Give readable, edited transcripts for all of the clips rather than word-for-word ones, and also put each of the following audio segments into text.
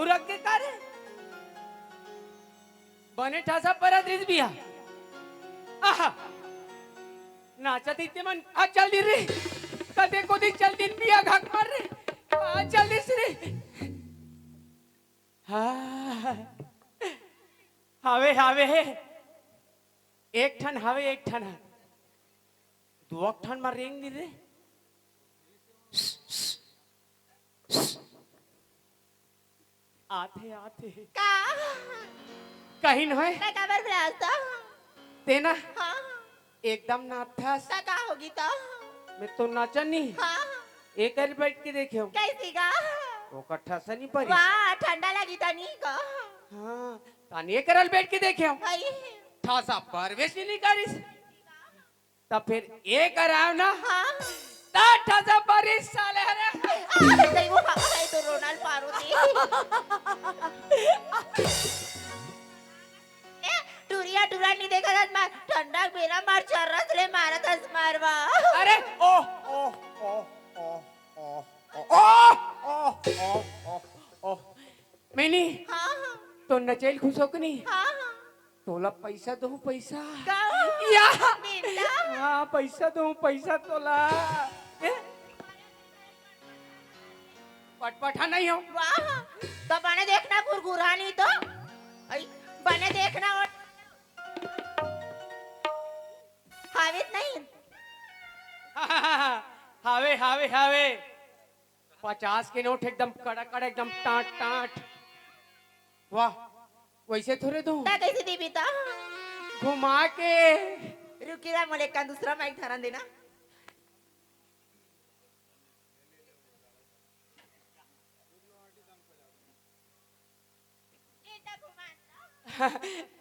उरक के करे बने ठासा परत रिज बिया आहा नाचत इते मन आ चल दी रे कदे कोदी चल दिन बिया घाक मार रे आ चल दिस रे हा हावे हावे एक ठन हावे एक ठन दो ठन मार रेंग दी रे आते आते का कहीं न है मैं खबर भेजता तेना हाँ एकदम नाथा का होगी तो मैं तो नाचन नहीं हाँ एक बार बैठ के देखे हो कैसी का वो कट्ठा सा नहीं परी वाह ठंडा लगी था नहीं का हाँ तान एक करल बैठ के देखे हो भाई ठासा परवेश नहीं करिस तब फिर एक कराओ ना हाँ ता ठासा परिस साले हरे नहीं वो है तो रोनाल्ड पारो थी टूरिया टूरा नहीं देखा था मार ठंडा मेरा मार चरस ले मारा था मारवा अरे ओ ओ ओ ओ ओ ओ ओ ओ ओ मैंने हाँ तो नचेल खुश हो कि नहीं हाँ तोला पैसा दो पैसा गाओ या नींदा हाँ पैसा दो पैसा तोला पटपटा नहीं हो वाह तो बने देखना गुरगुरा नहीं तो बने देखना और हावित नहीं हावे हावे हावे 50 के नोट एकदम कड़क कड़क एकदम टाट टाट वाह वैसे थोड़े दो ता कैसे दी बीता घुमा के रुकीला मोले का दूसरा माइक धरन देना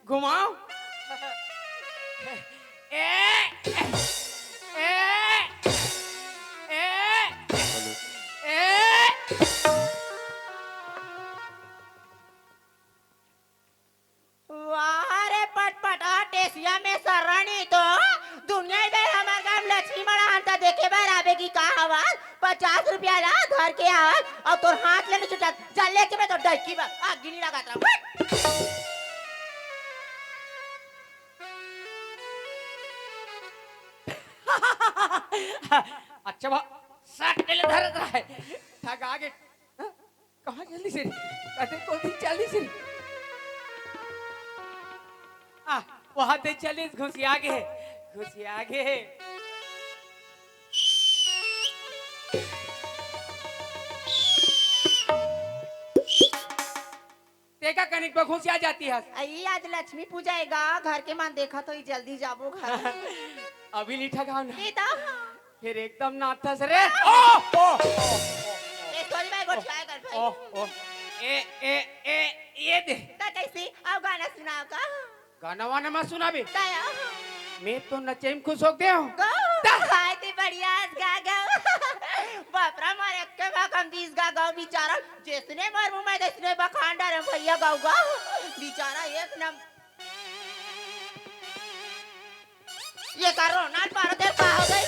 घुमाओ ए ए ए ए वाह रे पटपटा टेसिया में सरणी तो दुनिया में हमार गांव लक्ष्मी बड़ा हंता देखे बार आवे की का आवाज 50 रुपया ला घर के आवाज और तोर हाथ लेने छुटा चल लेके मैं तो डकी बा आग गिनी लगा था अच्छा बा साथ ले धर रहा है थक आगे कहाँ जल्दी से कहते को भी जल्दी से आ वहां ते चले घुसी आगे देखा कनिक पे घुसी आ जाती है आई आज लक्ष्मी पूजा हैगा घर के मान देखा तो ही जल्दी जाबो घर अभी नहीं ठगाओ ना सीता फिर एकदम नाथा से रे ओ ओ ए सॉरी मैं गोठा कर भाई ओ ए ये दे ता कैसी अब गाना सुनाओ का गाना वाना मत सुना बे ताया मैं तो नचेम खुश हो गया हूँ गा हाय ते बढ़िया गा गा बापरा मारे के बा कम दिस गा गाओ बेचारा जिसने मरमु में जिसने बखांडा रे भैया गाओ गा बेचारा एक नम ये करो नाल पारो दे का हो गई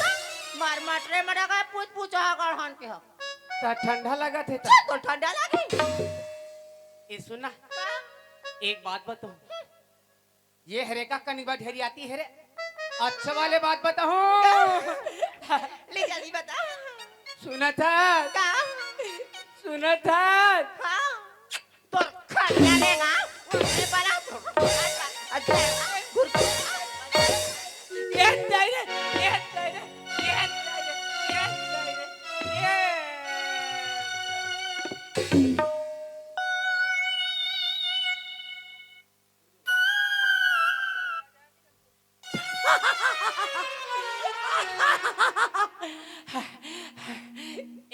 मार मटरे मरा का पूछ पूछा गढ़न के हो ता ठंडा लगा थे तो ठंडा लगे ये सुना एक बात बताओ ये हरे का कनिक बात ढेरी आती है रे अच्छा वाले बात बताओ ले जल्दी बता सुना था का हाँ तो खाने लेगा उसने बना अच्छा ये जाइए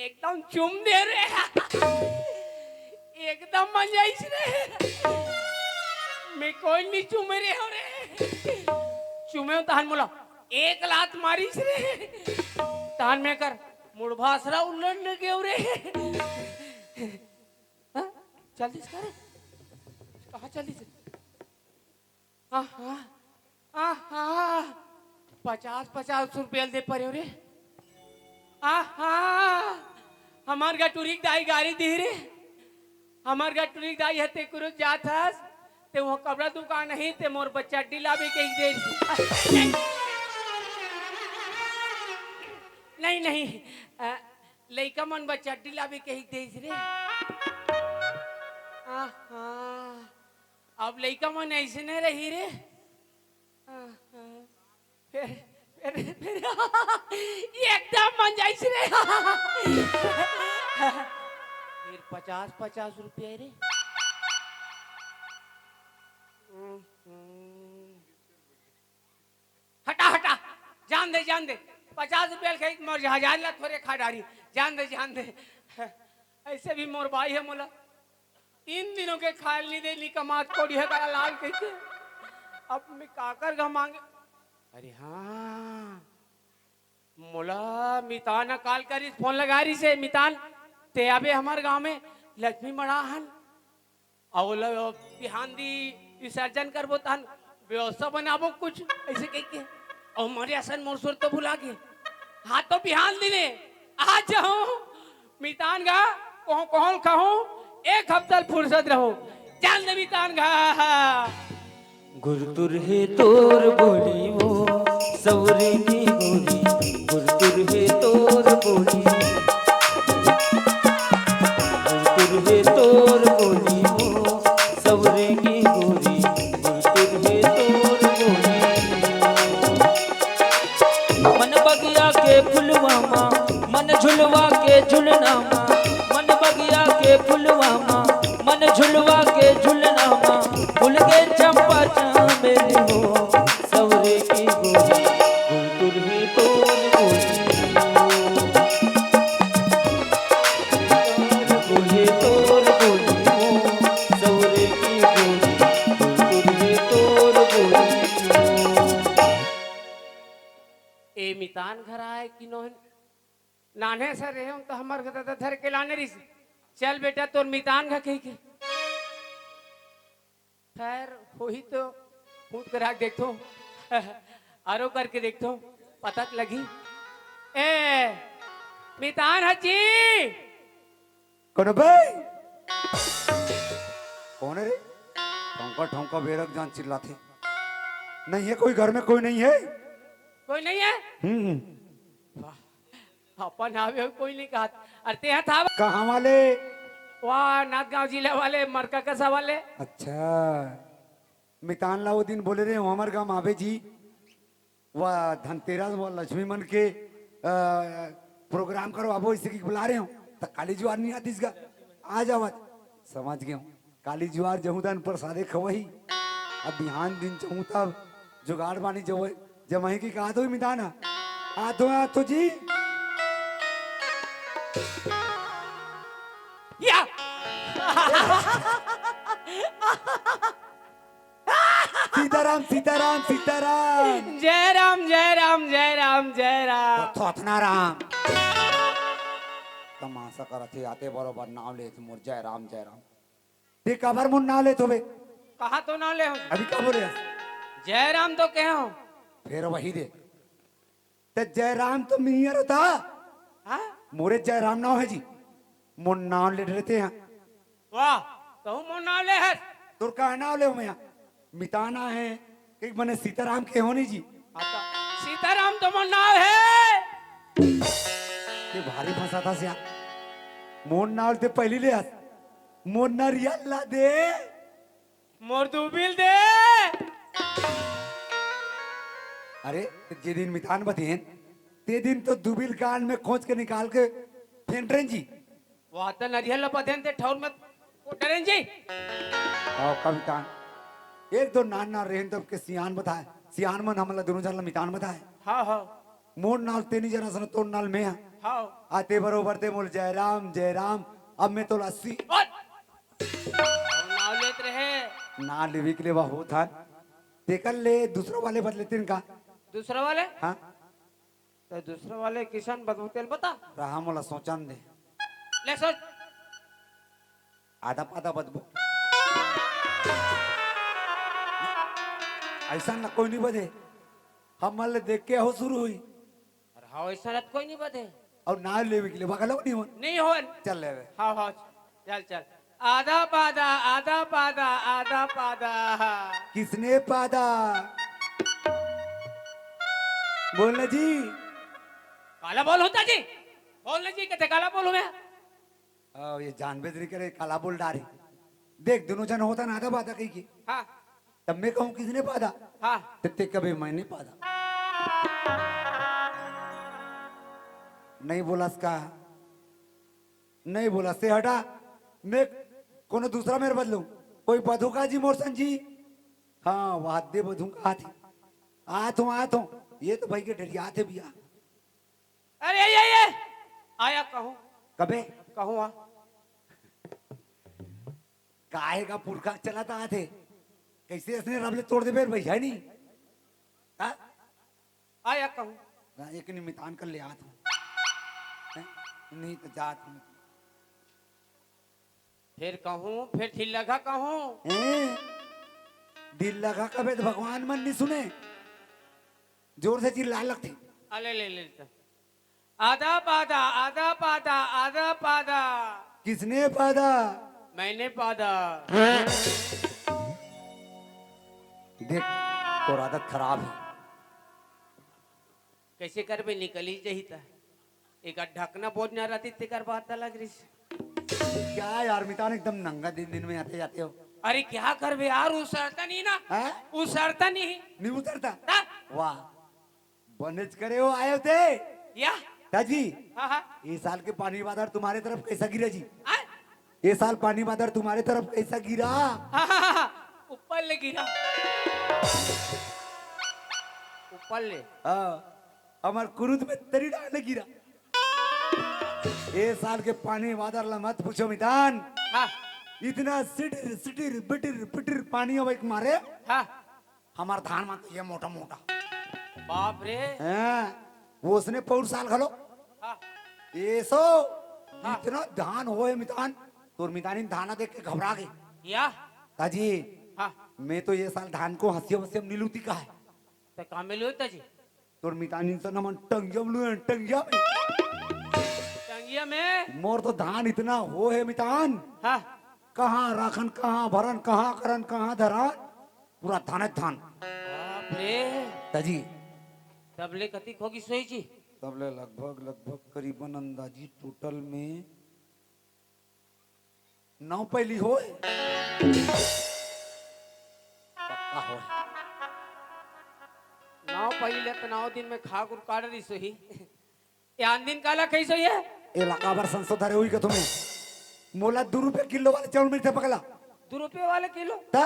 एकदम चुम दे रे एकदम मजा इस रे मैं कोई नहीं चुम रे हो रे चुमे तान मोला एक लात मारीस रे तान में कर मुड़ भासरा उल्लड़ लगे रे जल्दी से कर कहाँ जल्दी से हाँ 50 रुपया दे पड़े रे हमार गटूरी दाई गाड़ी दी रे हमार का टुरी दाई हते कुरु जात हस ते वो कपड़ा दुकान नहीं ते मोर बच्चा डिलाबे के दे नहीं नहीं लइका मन बच्चा डिलाबे के ही दे रे आहा अब लइका मन ऐसे नहीं रही रे आहा, फिर एकदम मन जाइस रे फिर 50-50 रुपये रे हटा हटा जान दे 50 रुपये खाई मोर 1000 ला थोड़े खा डारी जान दे ऐसे भी मोर भाई है मोला 3 दिनों के खाल नहीं दे ली कमात कोड़ी है का लाल कैसे अब मैं काकर का मांगे अरे हाँ मोला मितान काल करी फोन लगा रही से मितान ते अबे हमारे गांव में लक्ष्मी मड़ाहन और बिहान दी विसर्जन करबो तहन व्यवस्था बनाबो कुछ ऐसे कह के और हमारे असन मोरसुर तो भुला के हाँ तो बिहान दिने आ जाओ मितान गा कौन कहूँ एक हफ्ता फुर्सत रहो जान दे मितान गा गुरतुर है तोर बोली वो सवरे की गोरी गुरतुर है तोर बोली गुरतुर है तोर बोली वो सवरे की गोरी गुरतुर है तोर बोली मन बगिया के फुलवामा मन झुलवा के झुलनामा मन बगिया के फुलवामा मन झुलवा के झुलनामा फूल के चंपा चामेली हो सवरे की गोरी गुरतुर है तोर बोली तोर बोली हो सवरे की गोरी गुरतुर है तोर बोली ए मितान घर आए कि नो नाने सर रहे तो हमार घर धर के लाने रही चल बेटा तोर मितान घर कही के खैर वही तो फूट करा देखो आरो करके देखो पता लगी ए मितान हजी कौन भाई कौन है रे ठोंका ठोंका बेरक जान चिल्लाते नहीं है कोई घर में कोई नहीं है कोई नहीं है अपन आवे कोई नहीं कहा अरे ते था कहाँ वाले वाह नाथगांव जिला वाले मरका कसा वाले अच्छा मितान ला वो दिन बोले रहे हमारे गांव आवे जी वह धनतेरस व लक्ष्मी मन के प्रोग्राम करो अब इसे की बुला रहे हो तो काली जुआर नहीं आती इसका आ जाओ समझ गया हूँ काली जुआर जहूदान प्रसादे खवही अब बिहान दिन चहूँ तब जुगाड़ बानी जमही की कहा तो मितान आ तो जी या सीताराम सीताराम सीताराम जय राम जय राम जय राम जय राम थोथना राम तमाशा करते आते बरोबर नाम ले मोर जय राम ते कबर मुन नाम ले तो बे कहा तो ना ले अभी क्या बोले जय राम तो कह फिर वही दे ते जय राम तो मियर था मोरे जय राम नाम है जी मुन नाम ले रहते हैं वाह तो मोर नाम ले है तुर का नाम ले मैं मिताना है एक मने सीताराम के होनी जी सीताराम तो मोर नाम है ये भारी फंसा था सिया मोर नाम ते पहली ले आस मोर नरियल ला दे मोर दुबिल दे अरे जे दिन मितान बतेन ते दिन तो दुबिल कान में खोज के निकाल के फेंक रहे जी वह तो नरियल पदेन ते ठौर में कोटरें जी और कवितान एक दो नान ना रहें तब के सियान बताए सियान मन हमला दोनों जन मितान बताए हाँ हाँ मोर नाल तेनी जना सन तोर नाल में हाँ आते बरोबर ते मोर जय राम अब मैं तो लस्सी नाम लेत रहे ना लेवी के लिए वह हो था तेकल ले दूसरों वाले बदले तीन का दूसरा वाले हाँ तो दूसरा वाले किसान बदलते बता रहा मोला सोचन दे ले सोच आधा पाधा बदबो ऐसा ना कोई नहीं बदे हम मल देख के हो शुरू हुई अरे हाँ ऐसा रात कोई नहीं बदे और ना लेवे के लिए बगल नहीं हो नहीं हो चल ले हाँ हाँ चल चल आधा पादा आधा पादा आधा पादा। किसने पादा? बोलना जी। काला बोल होता जी, बोलना जी कहते काला बोल हूं मैं। ये जानबेज नहीं करे, काला बोल डारे। देख दोनों जन होता ना आधा पादा कही की, हाँ तब मैं कहूँ किसने पादा, हाँ ते कभी मैंने पादा। नहीं बोला इसका, नहीं बोला से हटा। मैं कोनो दूसरा मेरे बदलू, कोई बधुका जी मोरसन जी। हाँ वाद्य बधूंगा हाथी आत हूँ ये तो भाई के डरिया थे भैया। अरे ये आया कहूँ कबे कहूँ आ काहे का पुरखा चला था थे, कैसे इसने रबले तोड़ दे फिर भैया नहीं। हाँ? आया कहूँ एक निमितान कर ले आत हूँ, नहीं तो जात हूँ। फिर कहूँ फिर ठीक लगा कहूँ। दिल लगा कबे तो भगवान मन नहीं सुने, जोर से चिल्ला लगती। अले ले ले ले। आधा पादा आधा पादा आधा पादा। किसने पादा? मैंने पादा। देख तो आदत खराब है। कैसे कर भी निकली जही था, एक ढकना बोझ ना रहती तेकर बात अलग रही। क्या यार मितान एकदम नंगा दिन दिन में आते जाते हो। अरे क्या कर बे यार, उसरता नहीं ना, हैं? उसरता नहीं। नहीं उतरता। हाँ? वाह बनेज करे हो आए थे या ताजी। हाँ हाँ ये साल के पानी बादल तुम्हारे तरफ कैसा गिरा जी? हाँ ये साल पानी बादल तुम्हारे तरफ कैसा गिरा? हाँ, हाँ, हाँ, ऊपर ले गिरा, ऊपर ले। हमार कुरुद में तरी डाल गिरा। ये साल के पानी बादल ला मत पूछो मितान, हाँ इतना सिटिर सिटिर बिटिर पिटिर पानी अब एक मारे। हाँ हमार धान मत ये मोटा मोटा। बाप रे। वो उसने पौर साल खलो हाँ ये सो इतना धान होए मितान, तोर मितानी धाना देख के घबरा गई। या ताजी हाँ मैं तो ये साल धान को हंसिया वसिया नीलूती का है, तो काम में होता जी तोर मितानी से नमन टंगिया में टंगिया में टंगिया में। मोर तो धान इतना हो है मितान, हाँ कहाँ राखन कहाँ भरन कहाँ करन कहाँ धरान, पूरा धान धान। बाप रे। ताजी तब ले कती होगी सोई जी? तबले लगभग करीबन अंदाजी टोटल में 9 पहली हो पक्का हो। 9 पहले तो 9 दिन में खा गुर काट रही सोही। यान दिन काला कैसे सोई है? इलाका भर संशोधन हुई का तुम्हें मोला 2 रुपए किलो वाले चावल मिलते पकला 2 रुपये वाले किलो। ता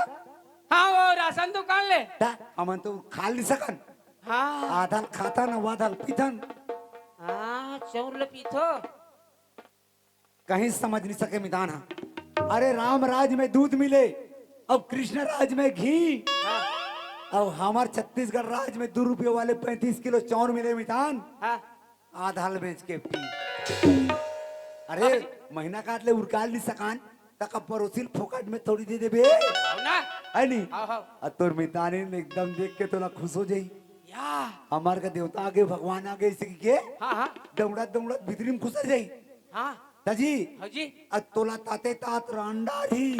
हाँ वो राशन दुकान ले। ता हमन तो खा नहीं सकन, हाँ आधल खाता न वाधल पीथन। हाँ चौर ले पीथो। कहीं समझ नहीं सके मिदान। हाँ अरे राम राज में दूध मिले, अब कृष्ण राज में घी, हाँ अब हमार छत्तीसगढ़ राज में 2 रुपये वाले 35 किलो चावल मिले मितान, हाँ आधाल बेच के पी। अरे महीना काट ले उड़काल नहीं सकान, तक परोसिल फोकट में थोड़ी दे दे बे आओ ना। है नहीं। आओ आओ तोर मितानी ने एकदम देख के तो ना खुश हो जाई। या हमार का देवता आगे भगवान आगे इसी के हाँ हाँ दौड़त दौड़त भीतरी में घुस जाई। हाँ ताजी हाँ जी। तोला ताते तात रांडारी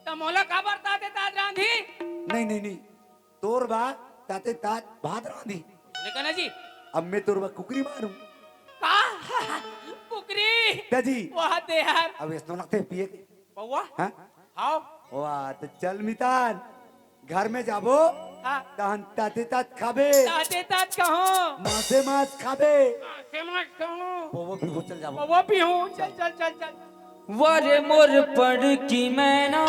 तो मोला काबर ताते तात रांधी? नहीं तोर बा ताते तात भात रांधी। लेकिन जी अब मैं तोर बा कुकरी मारूं। का कुकरी ताजी वाह दे यार। अब इसनो लगते पिए के बउआ हाँ आओ। वाह तो चल मितान घर में जाबो हाँ तहन ताते तात खाबे, ताते तात कहो मासे मास खाबे, फेमस कहो वो भी चल जाबो। बउआ भी हूँ। चल चल चल चल। वारे मोर पड़ की मैना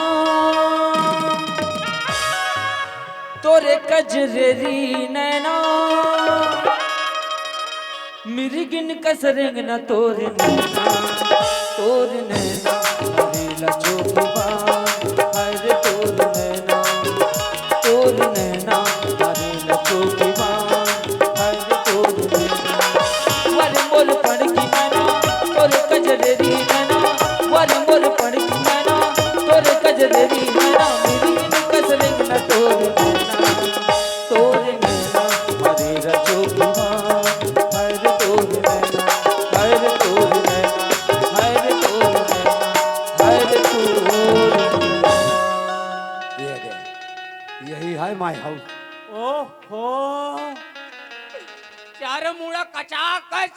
तोरे कजरेरी नैना मिर्गिन कसरेंग न तोर नैना नरेला चोकीबान हर तोर नैना नरेला चोकीबान हर तोर नैना वारे मोर पड़ की मैना तोरे कजरेरी नैना वारे मोर पड़ की मैना तोरे कजरेरी नैना मिर्गिन कसरेंग न तोर नैना हरे रचो हर तोर नैना हर तोर नैना कचाकच।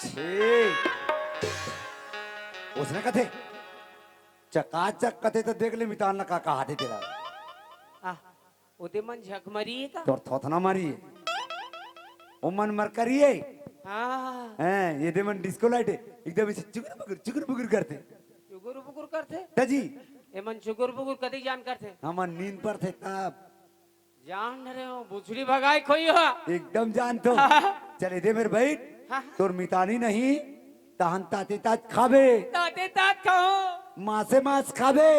उसने कथे चकाचक कथे तो देख ले मितान ना का हाथे तेरा आ, उदे मन झक मरी है का? तो थोथना मारी है ओ मन मर करी है हाँ, हैं ये दे मन डिस्को लाइट है एकदम ऐसे चुकुर बुकुर करते चुगुर बुगुर करते। तजी ए मन चुगुर बुगुर कदी जान करते। हम नींद पर थे तब जान रहे हो बुछड़ी भगाई खोई हो। एकदम जान तो चले दे मेरे भाई हाँ। तोर मितानी नहीं तहन ताते तात खाबे ताते तात कहो, मासे मास खाबे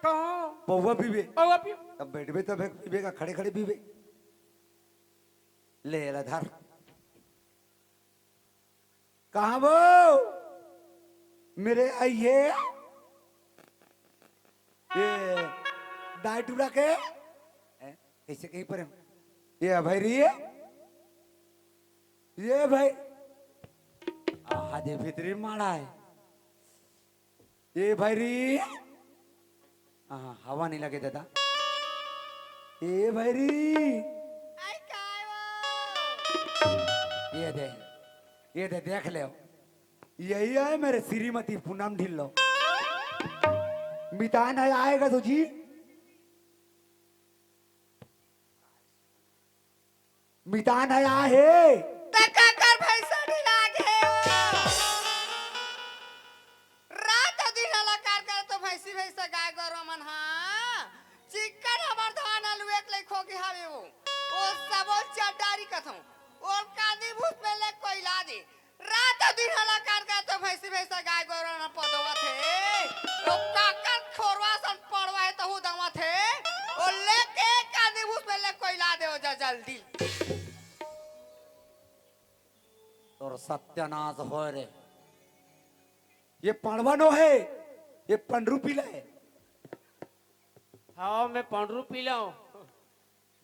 कहो, पौवा पीबे बाबा पियो। तब बैठबे तब पीबे का खड़े खड़े पीबे ले ला धर कहाँ वो मेरे आइए ये दाई टूरा के कैसे कहीं पर हूं? ये भाई रही है ये भाई आधे भीतरी मारा है ये भाई रही हाँ हवा नहीं लगे दादा ये भाई रही ये दे देख ले यही है मेरे श्रीमती पूनम ढिल्लो मितान है आएगा तो जी मितान है आहे कर भैंसा ढिला गे रात दिन लकार कर तो भैंसी भैंसा गाय गरो मन हा चिकन हमर धान आलू एक ले खो के हावे ओ सबो चटारी कथौ ओ कांदी भूत में ले कोइला दे रात दिन लकार कर तो भैंसी भैंसा गाय गरो न पदवा थे ओ काकर खोरवा सन पड़वा है तो हु दवा थे ओ लेके कांदी भूत में ले कोइला दे ओ जा जल्दी और सत्यानाश हो रे ये पणवनो है ये पंडरू पीला है हाँ मैं 5 पी लाऊं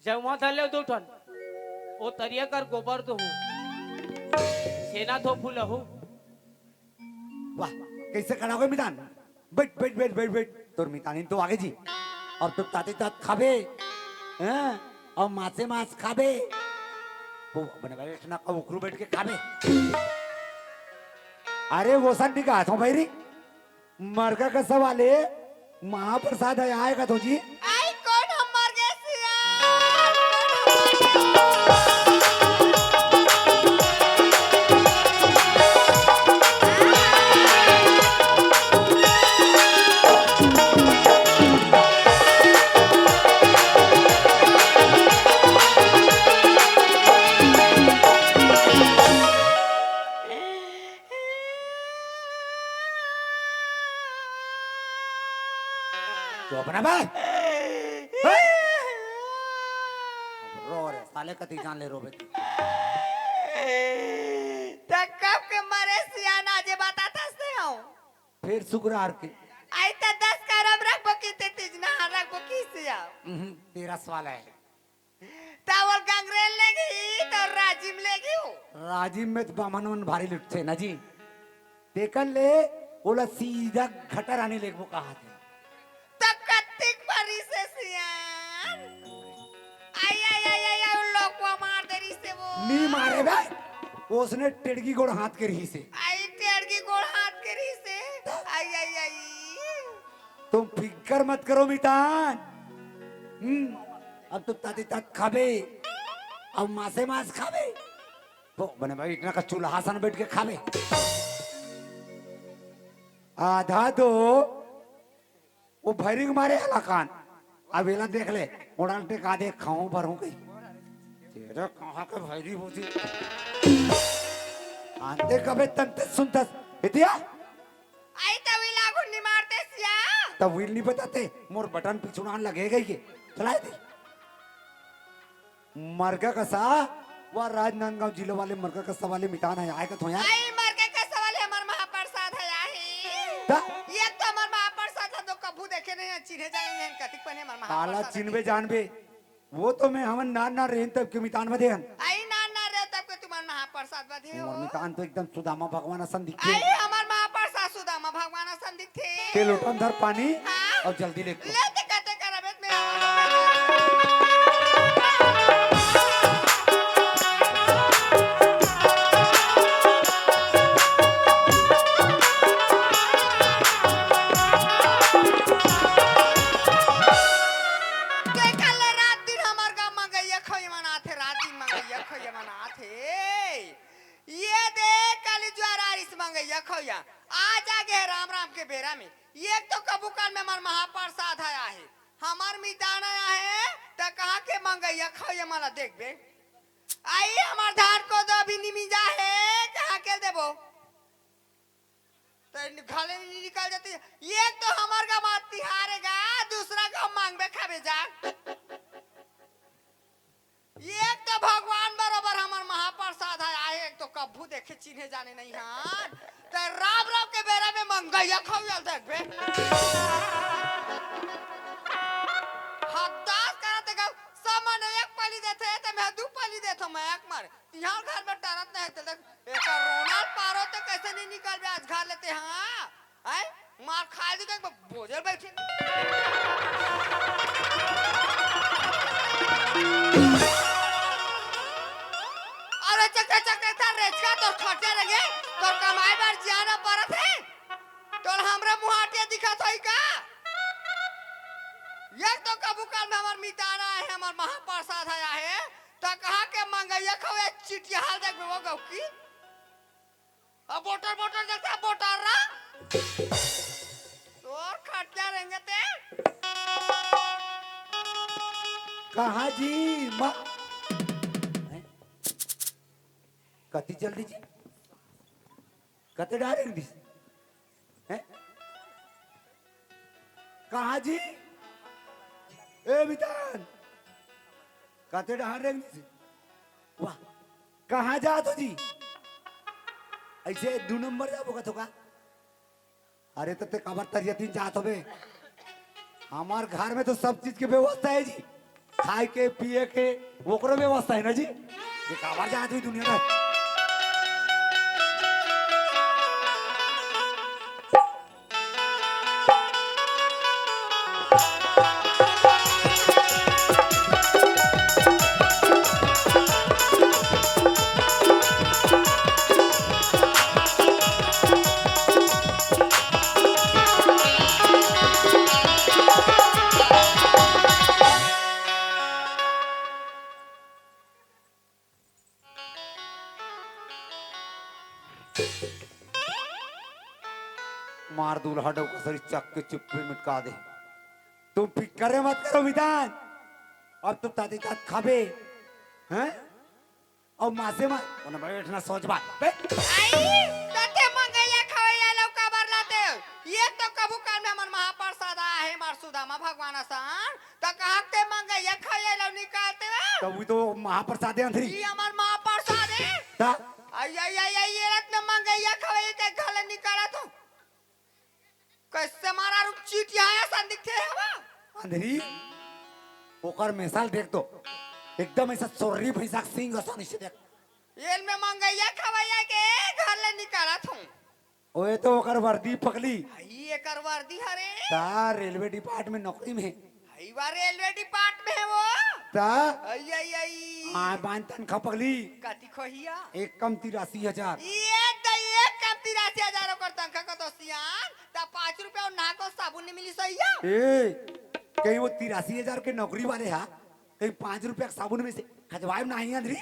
जब वहां धले दो टन वो तरिया कर गोबर तो हूँ सेना धो फूल हूँ। वाह कैसे खड़ा हो मितान बैठ बैठ बैठ बैठ बैठ तोर मितानी तो आगे जी और तो ताते तात खाबे हैं और मासे मास खाबे वो बने बैठ ना उखरू बैठ के खाबे अरे वो संटी का हाथों भाई री मरका का सवाल है महाप्रसाद है आएगा तो जी आई कौन हम मर गए सिया तो अपना बा रो रे साले कती जान ले रो बेटी कब के मरे सिया ना जे बताता से हो फिर शुक्रवार के आई तो 10 करम रखबो की ते तीज ना रखबो की सिया तेरा सवाल है टावर गंगरेल लेगी तो राजिम लेगी हो राजीव में तो बामन भारी लुटते ना जी देखन ले बोला सीधा घटर आने ले वो कहा थे तो कत्तिक मरी से सिया आई आई आई आई उन लोग को मार देरी से वो नी मारे बे उसने टेड़गी गोड़ हाथ के रही से आई टेड़ की गोड़ हाथ करी से आई आई आई तुम फिक्र मत करो मितान अब तो ताते तात खाबे अब मासे मास खाबे वो बने भाई इतना का चूल्हा सन बैठ के खाबे आधा तो वो भैरिंग मारे हलाकान अब एला देख ले उड़ान टेक आधे खाऊं भरूं गई तेरा कहाँ का भैरी होती आंधे कबे तंते सुनतस इतिया आई तभी लागू नहीं मारते सिया तब व्हील नहीं बताते मोर बटन पिछुड़ान लगेगा ही चलाए थे मरगा कसा वह राजनांदगांव जिले वाले मरगा कसा वाले मिटान है आएगा तो यहाँ आई मर के का सवाल है हमार महाप्रसाद है आई ता? ये तो हमार महाप्रसाद है तो कभू देखे नहीं है चिन्हे जाएंगे कतिक पने हमार काला महाप्रसाद चिन्हबे जानबे वो तो मैं हमन नार रेन तब के मितान में देहन आई ना ना रे तब के तुम्हार महाप्रसाद बधे हो मोर मितान तो एकदम सुदामा भगवान असन दिखे आई हमार महाप्रसाद सुदामा भगवान संदिक थे के लोटन धर पानी हाँ? और जल्दी ले लेते कहते करबेत मेरा आ जागे राम राम के बेरा में एक तो कबूकान में हमार महाप्रसाद आया है हमार मितान आया है तो कहा के मंगैया खाइए मला देख बे आई हमार धान को तो अभी निमिजा है कहा के देबो तो घाले में निकल जाती है एक तो हमार का मात तिहारेगा दूसरा का मांगबे खाबे जा एक तो भगवान बरोबर हमार महाप्रसाद है एक तो कभू देखे चिन्हे जाने नहीं हां तो राम राम के बेरा में मंगैया खाओ देख बे हद्दास करते गो सामान एक पाली देते तो मैं दो पाली देता मैं एक मार यहाँ घर में डरत नहीं तो देख एक रोनाल्ड पारो तो कैसे नहीं निकल बे आज घर लेते हां हैं मार खा दी तो बोझल बैठे अरे चक्कर चक्कर था रेचका तो खटे रहे तो कमाई बार जाना पड़त है तो हमरा मुहाटिया दिखत होई का एक तो कबूकाल में हमार मिताना है हमार महाप्रसाद आया है तो कहा के मंगैया खावे चिटिया हाल देख वो गौ की अब बोटर बोटर देखता बोटर रा तो खटिया रहेंगे ते कहा जी माँ कति जल्दी जी कते डालेंगे दिस हैं कहा जी ए बितान कते डाल रहे दिस वाह कहाँ जा तो जी ऐसे 2 नंबर जाबो का तो का अरे तो ते कबर तरियतीन जात होबे हमार घर में तो सब चीज की व्यवस्था है जी खाए के पिए के ओकरो व्यवस्था है ना जी ये कबर जात हुई दुनिया में मार दूल हटो कसरी चक के चुप पे मिटका दे तुम फिक्र मत करो मितान अब तुम ताते तात खाबे हैं और मासे मार उन्हें बैठना सोच बात बे आई तते मंगैया खावे लौका बर लाते ये तो कबू काल में हमार महाप्रसाद आया है मार सुदामा भगवान आसान तो कहा के मंगैया खावे लो निकालते तो वो तो महाप्रसाद है अंधरी ये हमार महाप्रसाद है ता आई आई आई आई ये रात में मंगैया खावे के गले निकाला तो कैसे मारा रुक चीटिया ऐसा दिखते है हवा अंधरी ओकर मिसाल देख तो एकदम ऐसा सोरी भैंसा सिंह आसानी से देख येल में मंगैया खवैया के घर ले निकाला थू ओए तो ओकर वर्दी पकली आई एकर वर्दी हरे ता रेलवे डिपार्टमेंट नौकरी में आई बार रेलवे डिपार्टमेंट में है वो ता आई आई आई आ बांध तनखा पकली कति खोहिया एक कम 83,000 ये दई एक कम 83,000 कर तनखा का तो सियान ता 5 रुपया और ना को साबुन नहीं मिली सहीया ए कहीं वो 83,000 के नौकरी वाले हा कहीं 5 रुपया के साबुन में से खजवाए नहीं अंदरी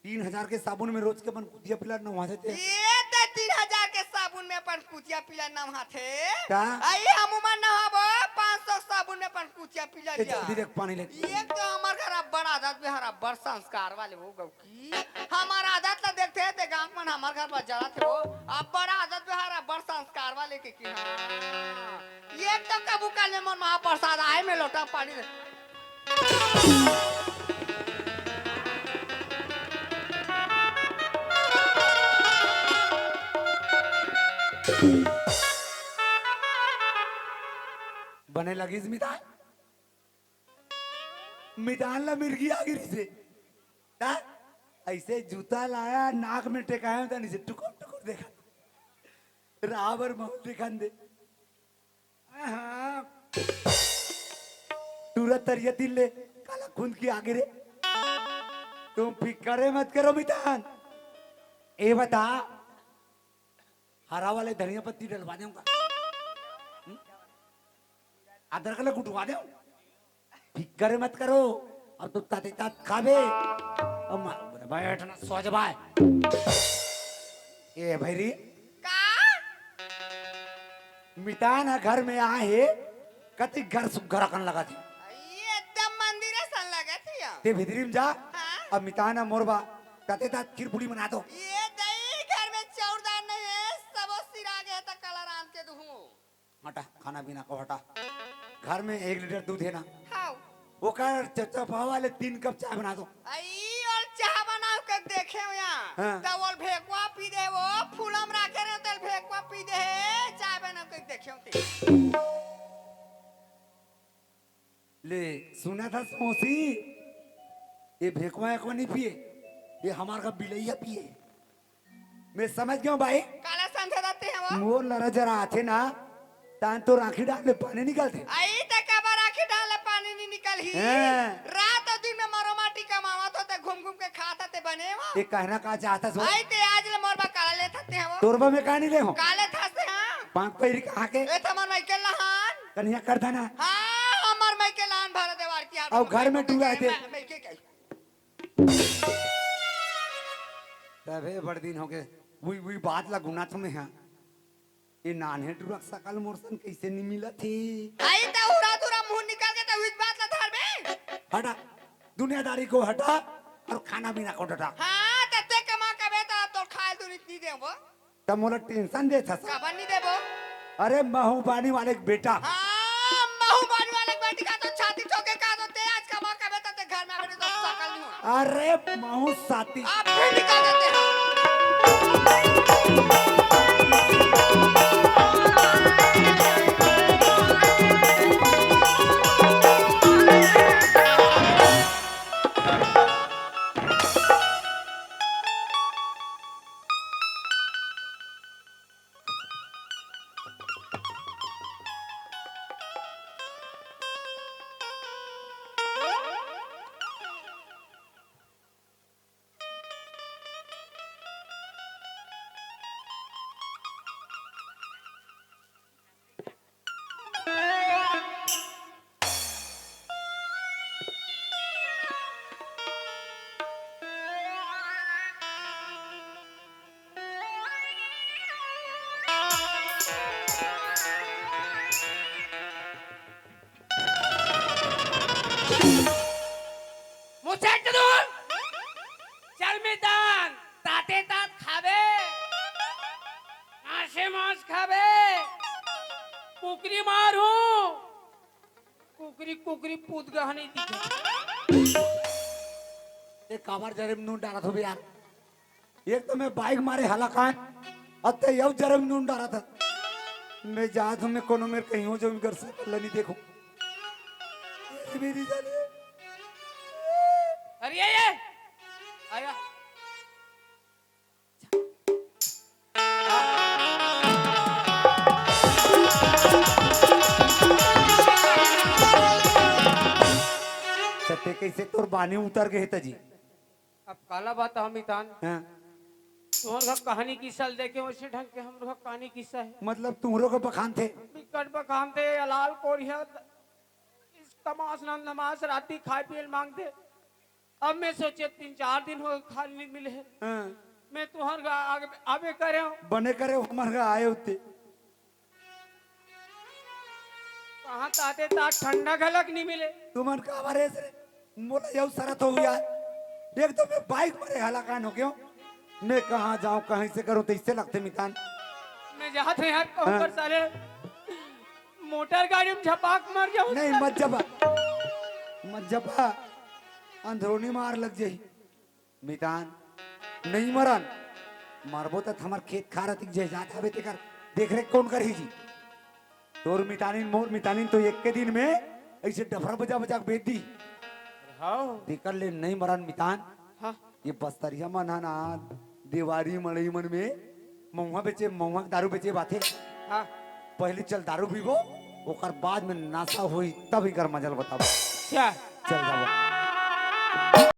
3,000 के साबुन में रोज के बन कुतिया पिला न वहां से ये तो 3,000 के साबुन में अपन कुतिया पिला ना हाथे क्या? आई हमुमा ना हबो 500 साबुन में अपन कुतिया पिला ए, लिया जल्दी देख पानी ले ये तो हमार घर बड़ा आदत में हरा बड़ संस्कार वाले हो गौ की हमारा आदत ला देखते हैं ते गांव में हमार घर पर जरा थे वो अब बड़ा आदत में हरा बड़ संस्कार वाले के की हाँ। ये तो कबू काल में मन महाप्रसाद आए में लोटा पानी दे बने लगी मितान मितान ला मिर्गी आ गिरी से ता ऐसे जूता लाया नाक में टेकाया था नीचे टुकुर टुकुर देखा रावर महल दिखा दे हाँ तुरंत तरियती ले काला खून की आगे रे तुम फिक्रे मत करो मितान ए बता हरा वाले धनिया पत्ती डलवा दूंगा अदरक ले कुटवा दे फिक्र मत करो अब तो ताते तात खाबे अब बैठना सोच भाई ए भैरी का मितान घर में आए कति घर सुघर अकन लगा थी ये एकदम मंदिर सन लगे थे यार। ते भितरी में जा हाँ? अब मिताना मोरबा तते ता खीरपुड़ी बना दो ये दही घर में चौरदार नहीं है, सब सिरा गया था कला राम के दूँ। हटा खाना पीना को हटा घर में 1 लीटर दूध है ना हाँ। वो कर चचा पाव वाले 3 कप चाय बना दो आई और चाह बनाओ कर देखे हो यहाँ। हाँ। तब वो भेकुआ पी दे वो फूलम रखे रहे तो भेकुआ पी दे चाय बनाओ कर देखे हो ते। ले सुना था मौसी ये भेकवा एक नहीं पिए ये हमार का बिलैया पिए मैं समझ गया हूं भाई काला संधे देते हैं वो। मोर लड़ा जरा आते ना तान तो राखी डाल में पानी निकालते आई तक अब राखी डाले पानी नहीं निकल ही। हाँ। रात और दिन में मरो माटी कमावा तो ते घूम घूम के खाता ते बने वो। ये कहना का चाहता सो आई ते आज ले मोरबा काला ले थते हैं वो। तोरबा में कहानी ले हो काले थते हैं। पांच पैरी कहा के ए तमन माई के लहान। कन्या कर देना हाँ हमार माई के लहान भर देवार की हाथ। और घर में टूरा थे। मैं के कही। तबे बड़ दिन हो गए वही बात ला गुना तुम्हें यहाँ ये नान्हे टूरा सकल मोरसन कैसे नहीं मिला थी आई ते उड़ा दूरा मुंह निकाल के ते हुई बात ला धर में। हटा दुनियादारी को हटा और खाना पीना को हटा हाँ ते कमा के बेटा तो खाए तू नहीं दे वो। तब मोला टेंशन दे था कबन नहीं दे वो। अरे महूबानी वाले एक बेटा हाँ महूबानी वाले बेटी का तो छाती ठोके का तो ते आज कमा के बेटा ते घर में आके तो सकल नहीं हो। अरे महू साथी आप फिर निकाल देते हो। मुसेट दूर चल मैदान ताते तात खावे मासे मांस खावे कुकरी मारू कुकरी कुकरी पूत गहनी दिखे एक काबर जरम नून डाला था यार एक तो मैं बाइक मारे हलाकान अते यव जरम नून डाला था मैं जा तो मैं कोनो मेरे कहीं हो जो घर से कल नहीं देखूं मेरी जाने अरे ये आया सत्य कैसे तोर बानी उतर गए तजी अब काला बात हम इतान हाँ तुम्हारे घर कहानी किस्सा देखे उसी ढंग के हम लोग कहानी किस्सा है मतलब तुम्हारों का बखान थे बिकट बखान थे अलाल कोरिया इस तमाश नमाज राती खाए पिए मांगते अब मैं सोचे 3-4 दिन हो खाली नहीं मिले हाँ। मैं तुम्हारे घर आगे आवे करे हूँ बने करे हमारे घर आए होते कहाँ ताते तात ठंडा घलक नहीं मिले तुमन का बारे से मोला यव सरत हो गया एक तो मैं बाइक मारे हलाकान हो गया मैं कहाँ जाऊं कहीं से करूं तो इससे लगते मितान मैं जाते यार कहूँ हाँ। कर साले मोटर गाड़ी में झपाक मार जाऊँ नहीं मत जबा अंधरोनी मार लग जाई मितान नहीं मरन मारबो तो हमार खेत खा रही जे जात हवे ते कर देख रेख कौन करी जी तोर मितानिन मोर मितानिन तो एक के दिन में ऐसे डफरा बजा बजा के बेच दी हाँ देकर ले नहीं मरन मितान हाँ ये बस्तरिया मन है ना देवारी मड़ई मन में महुआ बेचे महुआ के दारू बेचे बाते हाँ पहले चल दारू पीबो ओकर बाद में नाशा हुई तब इकर मजल बताबो क्या चल जाबो